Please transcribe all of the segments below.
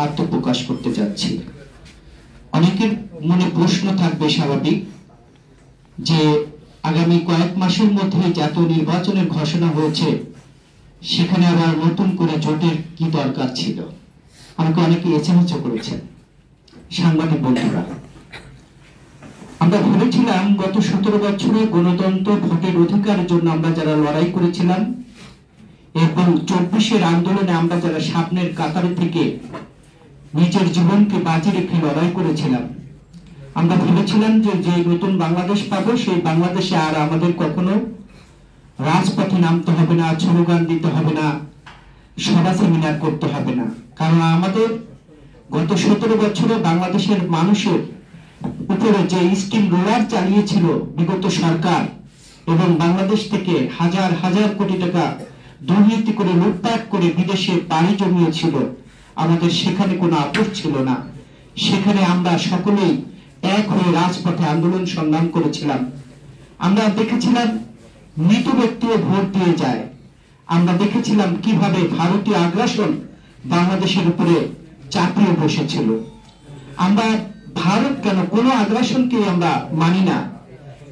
আত্মপ্রকাশ করতে যাচ্ছি। অনেকের মনে প্রশ্ন থাকবে স্বাভাবিক যে আগামী কয়েক মাসের মধ্যে জাতীয় নির্বাচনের ঘোষণা হয়েছে, সেখানে আবার নতুন করে জোটের কি দরকার ছিল। আমাকে অনেকে এসএমএস করেছেন, সাংবাদিক বন্ধুরা। আমরা ভেবেছিলাম গত 17 বছরে গণতন্ত্র ভোটের অধিকারের জন্য আমরা যারা লড়াই করেছিলাম এবং 24-এর আন্দোলনে আমরা যারা সামনের কাতারে থেকে নিজের জীবনকে বাজি রেখে লড়াই করেছিলাম, আমরা ভেবেছিলাম যে নতুন বাংলাদেশ পাবো, সেই বাংলাদেশে আর আমাদের কখনো রাজপথে নামতে হবে না, স্লোগান দিতে হবে না, সভা সেমিনার করতে হবে না। কারণ আমাদের গত 17 বছরে বাংলাদেশের মানুষের উপরে যে স্টিম রোলার চালিয়েছিল বিগত সরকার এবং বাংলাদেশ থেকে হাজার হাজার কোটি টাকা দুর্নীতি করে লুটপাট করে বিদেশে পাড়ি জমিয়েছিল, আমাদের সেখানে কোনো আপোষ ছিল না। সেখানে আমরা সকলেই এক হয়ে রাজপথে আন্দোলন সংগ্রাম করেছিলাম। আমরা দেখেছিলাম মৃত ব্যক্তিও ভোট দিয়ে যায়। আমরা দেখেছিলাম কিভাবে ভারতীয় আগ্রাসন বাংলাদেশের উপরে চাপিয়ে বসেছিল। আমরা ভারত কেন কোনো আগ্রাসনকে আমরা মানি না,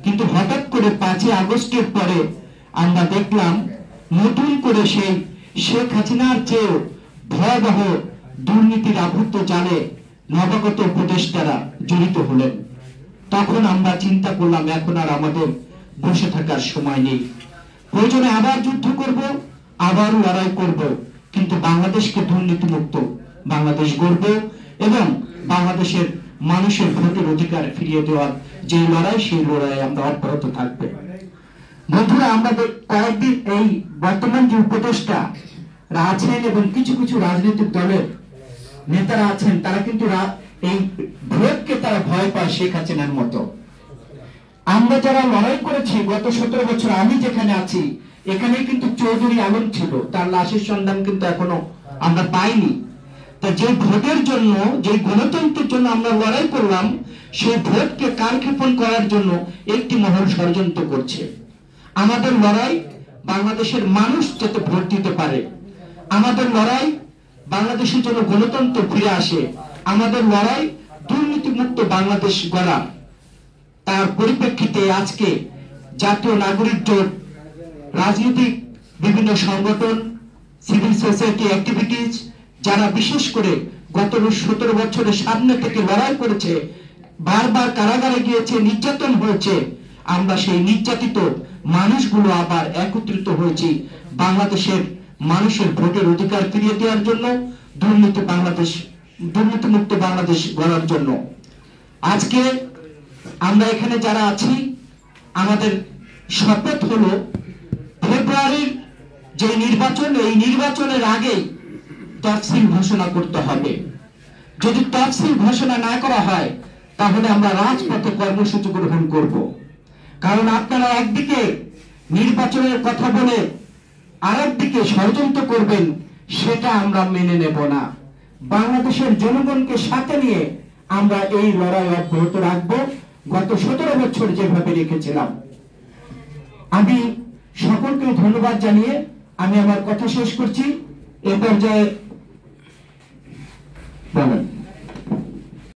কিন্তু হঠাৎ করে 5 আগস্টের পরে আমরা দেখলাম নতুন করে সেই শেখ হাসিনার চেয়েও ভয়াবহ দুর্নীতির আবৃত জালে নবাগত উপদেষ্টারা জড়িত হলেন। তখন আমরা চিন্তা করলাম এখন আর আমাদের বসে থাকার সময় নেই, প্রয়োজনে আবার যুদ্ধ করব, আবার লড়াই করব, কিন্তু বাংলাদেশকে দুর্নীতিমুক্ত বাংলাদেশ গড়ব এবং বাংলাদেশের মানুষের ভোটের অধিকার ফিরিয়ে দেওয়ার যে লড়াই, সেই লড়াই আমরা অব্যাহত থাকবে। বন্ধুরা, আমাদের কয়েকদিন এই বর্তমান যে উপদেষ্টা আছেন এবং কিছু কিছু রাজনৈতিক দলের নেতারা আছেন, তারা কিন্তু এই ভোটকে তারা ভয় পায় শেখ হাসিনার মতো। আমরা যারা লড়াই করেছি গত 17 বছর, আমি যেখানে আছি এখানে কিন্তু চৌধুরী আলম ছিল, তার লাশের সন্ধান কিন্তু এখনো আমরা পাইনি। তা যে ভোটের জন্য, যে গণতন্ত্রের জন্য আমরা লড়াই করলাম, সেই ভোটকে কারক্ষেপণ করার জন্য একটি মহল ষড়যন্ত্র করছে। আমাদের লড়াই বাংলাদেশের মানুষ যাতে ভোট দিতে পারে, আমাদের লড়াই বাংলাদেশের জন্য গণতন্ত্র ফিরে আসে, আমাদের লড়াই দুর্নীতিমুক্ত বাংলাদেশ গড়া। তার পরিপ্রেক্ষিতে আজকে জাতীয় নাগরিক জোট, রাজনৈতিক বিভিন্ন সংগঠন, সিভিল সোসাইটি অ্যাক্টিভিটিজ, যারা বিশেষ করে গত 17 বছরের সামনে থেকে লড়াই করেছে, বারবার কারাগারে গিয়েছে, নির্যাতন হয়েছে, আমরা সেই নির্যাতিত মানুষগুলো আবার একত্রিত হয়েছি বাংলাদেশের মানুষের ভোটের অধিকার ফিরিয়ে দেওয়ার জন্য, দুর্নীতিমুক্ত বাংলাদেশ গড়ার জন্য। আজকে আমরা এখানে যারা আছি, আমাদের শপথ হলো ফেব্রুয়ারির যে নির্বাচন, এই নির্বাচনের আগে তফসিল ঘোষণা করতে হবে। যদি তফসিল ঘোষণা না করা হয়, তাহলে আমরা রাজপথে কর্মসূচি গ্রহণ করব। কারণ আপনারা একদিকে নির্বাচনের কথা বলে আরেকদিকে ষড়যন্ত্র করবেন, সেটা আমরা মেনে নেব না। বাংলাদেশের জনগণকে সাথে নিয়ে আমরা এই লড়াই অব্যাহত রাখবো, গত 17 বছর যেভাবে রেখেছিলাম। আমি সকলকে ধন্যবাদ জানিয়ে আমি আমার কথা শেষ করছি। এ পর্যায়ে বলেন।